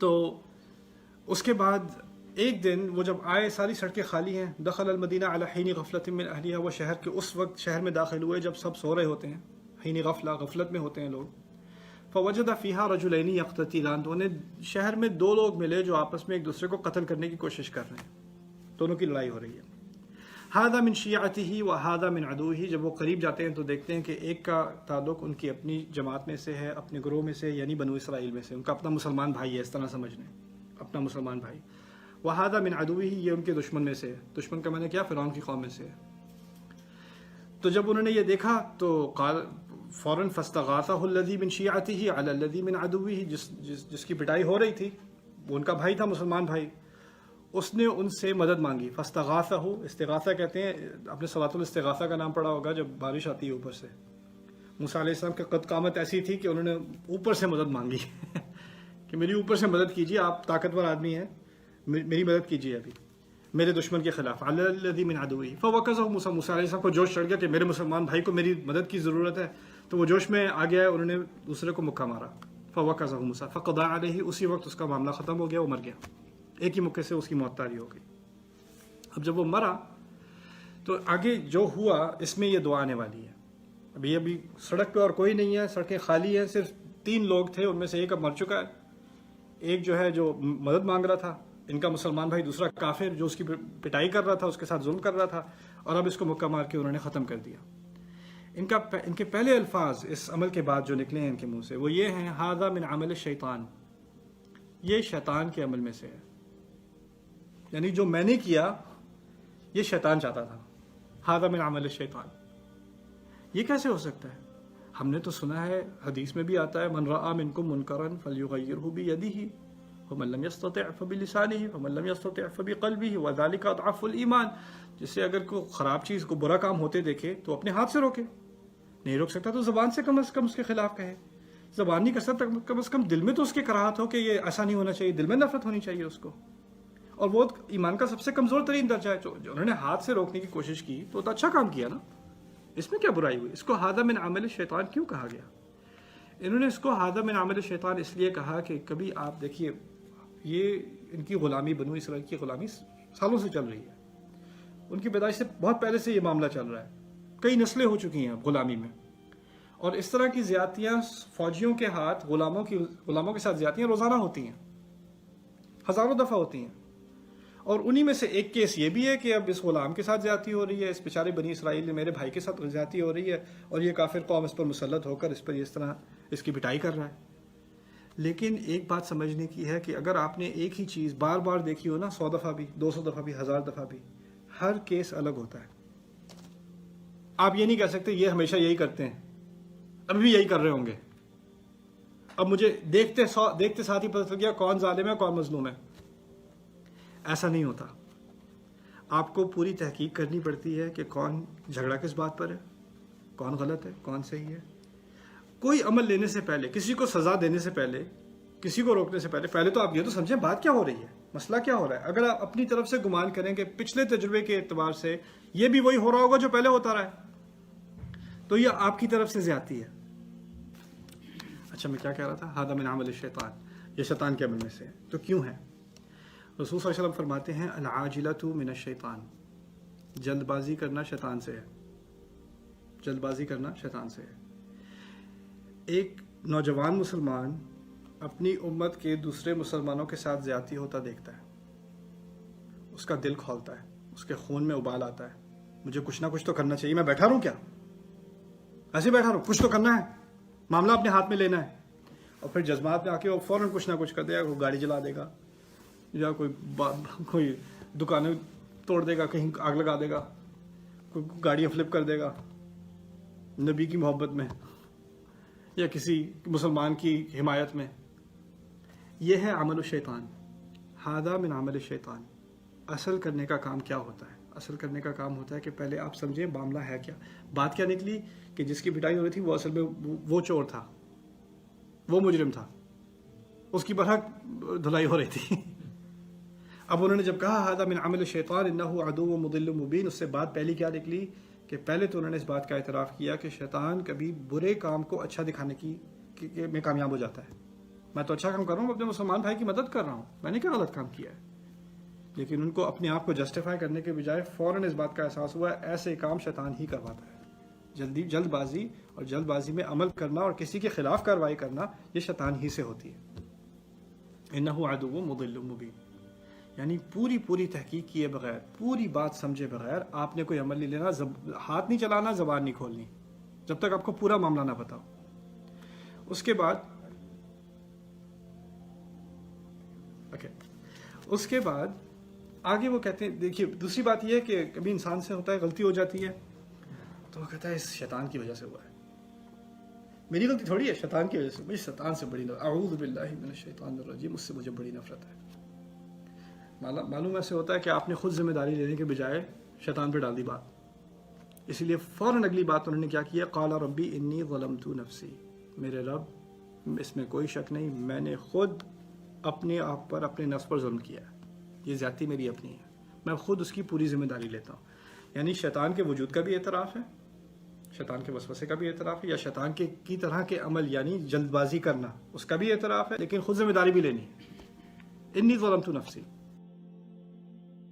تو اس کے بعد ایک دن وہ جب آئے، ساری سڑکیں خالی ہیں، دخل المدینہ علی حین غفلۃ من اہلیہا، وہ شہر کے اس وقت شہر میں داخل ہوئے جب سب سو رہے ہوتے ہیں، حین غفلہ، غفلت میں ہوتے ہیں لوگ. فوجد فیہا رجلین یقتتلان، تو انہیں شہر میں دو لوگ ملے جو آپس میں ایک دوسرے کو قتل کرنے کی کوشش کر رہے ہیں، دونوں کی لڑائی ہو رہی ہے. ھذا من شیعتہ وھذا من عدوہ، جب وہ قریب جاتے ہیں تو دیکھتے ہیں کہ ایک کا تعلق ان کی اپنی جماعت میں سے ہے، اپنے گروہ میں سے، یعنی بنو اسرائیل میں سے، ان کا اپنا مسلمان بھائی ہے، اس طرح سمجھ لیں، اپنا مسلمان بھائی. وھذا من عدوہ، یہ ان کے دشمن میں سے ہے. دشمن کا معنی کیا؟ فرعون کی قوم میں سے ہے. تو جب انہوں نے یہ دیکھا تو قال فوراً فاستغاثہ الذی من شیعتہ علی الذی من عدوہ، جس کی پٹائی ہو رہی تھی وہ ان کا بھائی تھا، مسلمان بھائی، اس نے ان سے مدد مانگی. فاستغاثہ، استغاثہ کہتے ہیں، آپ نے صلاۃ الاستغاثہ کا نام پڑھا ہوگا، جب بارش آتی ہے اوپر سے. موسیٰ علیہ السلام کی قد قامت ایسی تھی کہ انہوں نے اوپر سے مدد مانگی کہ میری اوپر سے مدد کیجیے، آپ طاقتور آدمی ہیں، میری مدد کیجیے ابھی میرے دشمن کے خلاف. علی الذی من عدوہ فوکزہ موسیٰ، موسیٰ علیہ السلام کو جوش چڑھ گیا کہ میرے مسلمان بھائی کو میری مدد کی ضرورت ہے، تو وہ جوش میں آ گیا، انہوں نے دوسرے کو مکہ مارا. فوکزہ موسیٰ فقضى علیہ، اسی وقت اس کا معاملہ ختم ہو گیا، وہ مر گیا، ایک ہی مکے سے اس کی موت طاری ہو گئی. اب جب وہ مرا تو آگے جو ہوا اس میں یہ دعا آنے والی ہے. ابھی سڑک پہ اور کوئی نہیں ہے، سڑکیں خالی ہیں، صرف 3 لوگ تھے، ان میں سے ایک اب مر چکا ہے، ایک جو ہے جو مدد مانگ رہا تھا ان کا مسلمان بھائی، دوسرا کافر جو اس کی پٹائی کر رہا تھا، اس کے ساتھ ظلم کر رہا تھا، اور اب اس کو مکہ مار کے انہوں نے ختم کر دیا. ان کے پہلے الفاظ اس عمل کے بعد جو نکلے ہیں ان کے منہ سے وہ یہ ہیں، ھذا من عمل الشیطان، یہ شیطان کے عمل میں سے ہے، یعنی جو میں نے کیا یہ شیطان چاہتا تھا. ھذا من عمل الشیطان، یہ کیسے ہو سکتا ہے؟ ہم نے تو سنا ہے، حدیث میں بھی آتا ہے، من رأى منکم منکرا فلیغیرہ بیدہ ومن لم یستطع فبلسانہ ومن لم یستطع فبقلبہ وذلک اضعف الایمان. جس سے اگر کوئی خراب چیز کو برا کام ہوتے دیکھے تو اپنے ہاتھ سے روکے، نہیں روک سکتا تو زبان سے کم از کم اس کے خلاف کہے. زبان نہیں کر سکتا، کم از کم دل میں تو اس کے کراہت ہو کہ یہ ایسا نہیں ہونا چاہیے، دل میں نفرت ہونی چاہیے اس کو. اور وہ ایمان کا سب سے کمزور ترین درجہ ہے. جو انہوں نے ہاتھ سے روکنے کی کوشش کی تو اچھا کام کیا نا، اس میں کیا برائی ہوئی؟ اس کو ھذا من عمل الشیطان کیوں کہا گیا؟ انہوں نے اس کو ھذا من عمل الشیطان اس لیے کہا کہ کبھی آپ دیکھیے، یہ ان کی غلامی، بنو اسرائیل کی غلامی سالوں سے چل رہی ہے، ان کی پیدائش سے بہت پہلے سے یہ معاملہ چل رہا ہے، کئی نسلیں ہو چکی ہیں غلامی میں. اور اس طرح کی زیادتیاں فوجیوں کے ہاتھ غلاموں کے ساتھ زیادتیاں روزانہ ہوتی ہیں، ہزاروں دفعہ ہوتی ہیں. اور انہی میں سے ایک کیس یہ بھی ہے کہ اب اس غلام کے ساتھ زیادتی ہو رہی ہے، اس بیچارے بنی اسرائیل نے میرے بھائی کے ساتھ زیادتی ہو رہی ہے، اور یہ کافر قوم اس پر مسلط ہو کر اس پر اس طرح اس کی پٹائی کر رہا ہے. لیکن ایک بات سمجھنے کی ہے کہ اگر آپ نے ایک ہی چیز بار بار دیکھی ہو نا، 100 دفعہ بھی، 200 دفعہ بھی، 1000 دفعہ بھی، ہر کیس الگ ہوتا ہے. آپ یہ نہیں کہہ سکتے یہ ہمیشہ یہی کرتے ہیں، ابھی بھی یہی کر رہے ہوں گے، اب مجھے دیکھتے ساتھ ہی پتہ چل گیا کون ظالم ہے کون مظلوم ہے. ایسا نہیں ہوتا. آپ کو پوری تحقیق کرنی پڑتی ہے کہ کون جھگڑا کس بات پر ہے، کون غلط ہے، کون صحیح ہے. کوئی عمل لینے سے پہلے، کسی کو سزا دینے سے پہلے، کسی کو روکنے سے پہلے تو آپ یہ تو سمجھیں بات کیا ہو رہی ہے، مسئلہ کیا ہو رہا ہے. اگر آپ اپنی طرف سے گمان کریں کہ پچھلے تجربے کے اعتبار سے یہ بھی وہی ہو رہا ہوگا جو پہلے ہوتا رہا ہے، تو یہ آپ کی طرف سے زیادتی ہے. اچھا میں کیا کہہ رہا تھا؟ ھذا من عمل الشیطان، یہ شیطان کے عمل میں سے ہے. تو کیوں ہے؟ رسول صلی اللہ علیہ وسلم فرماتے ہیں، العاجلۃ من الشیطان، جلد بازی کرنا شیطان سے ہے، جلد بازی کرنا شیطان سے ہے. ایک نوجوان مسلمان اپنی امت کے دوسرے مسلمانوں کے ساتھ زیادتی ہوتا دیکھتا ہے، اس کا دل کھولتا ہے، اس کے خون میں ابال آتا ہے، مجھے کچھ نہ کچھ تو کرنا چاہیے، میں بیٹھا رہوں کیا، ایسے بیٹھا رہوں، کچھ تو کرنا ہے، معاملہ اپنے ہاتھ میں لینا ہے. اور پھر جذبات میں آ کے وہ فوراً کچھ نہ کچھ کر دے گا، کوئی گاڑی جلا دے گا، یا کوئی دکانیں توڑ دے گا، کہیں آگ لگا دے گا، کوئی گاڑیاں فلپ کر دے گا نبی کی محبت میں یا کسی مسلمان کی حمایت میں. یہ ہے عمل الشیطان. ھذا من عمل الشیطان. اصل کرنے کا کام کیا ہوتا ہے؟ اصل کرنے کا کام ہوتا ہے کہ پہلے آپ سمجھیں معاملہ ہے کیا. بات کیا نکلی کہ جس کی پٹائی ہو رہی تھی وہ اصل میں وہ چور تھا، وہ مجرم تھا، اس کی برحق دھلائی ہو رہی تھی. اب انہوں نے جب کہا ھذا من عمل الشیطان انہ عدو مضل مبین، اس سے بات پہلی کیا نکلی کہ پہلے تو انہوں نے اس بات کا اعتراف کیا کہ شیطان کبھی برے کام کو اچھا دکھانے میں کامیاب ہو جاتا ہے. میں تو اچھا کام کر رہا ہوں، اپنے مسلمان بھائی کی مدد کر رہا ہوں، میں نے کیا غلط کام کیا ہے؟ لیکن ان کو اپنے آپ کو جسٹیفائی کرنے کے بجائے فوراً اس بات کا احساس ہوا ہے ایسے کام شیطان ہی کرواتا ہے. جلد بازی اور جلد بازی میں عمل کرنا اور کسی کے خلاف کارروائی کرنا یہ شیطان ہی سے ہوتی ہے. انہ عدو مضل مبین. یعنی پوری تحقیق کیے بغیر، پوری بات سمجھے بغیر آپ نے کوئی عمل نہیں لینا، ہاتھ نہیں چلانا، زبان نہیں کھولنی جب تک آپ کو پورا معاملہ نہ پتا ہو. اس کے بعد آگے وہ کہتے ہیں، دیکھیے دوسری بات یہ ہے کہ کبھی انسان سے ہوتا ہے غلطی ہو جاتی ہے تو وہ کہتا ہے اس شیطان کی وجہ سے ہوا ہے، میری غلطی تھوڑی ہے، شیطان کی وجہ سے. مجھے شیطان سے بڑی نفرت، اعوذ باللہ من الشیطان الرجیم، اس سے مجھے بڑی نفرت ہے. معلوم ایسے ہوتا ہے کہ آپ نے خود ذمہ داری لینے کے بجائے شیطان پہ ڈال دی بات. اسی لیے فوراً اگلی بات انہوں نے کیا کیا، قال ربی انی ظلمت نفسی، میرے رب اس میں کوئی شک نہیں میں نے خود اپنے آپ پر، اپنے نفس پر ظلم کیا ہے، یہ زیادتی میری اپنی ہے، میں خود اس کی پوری ذمہ داری لیتا ہوں. یعنی شیطان کے وجود کا بھی اعتراف ہے، شیطان کے وسوسے کا بھی اعتراف ہے، یا شیطان کی طرح کے عمل یعنی جلد بازی کرنا اس کا بھی اعتراف ہے، لیکن خود ذمہ داری بھی لینی ہے. انی ظلمت نفسی.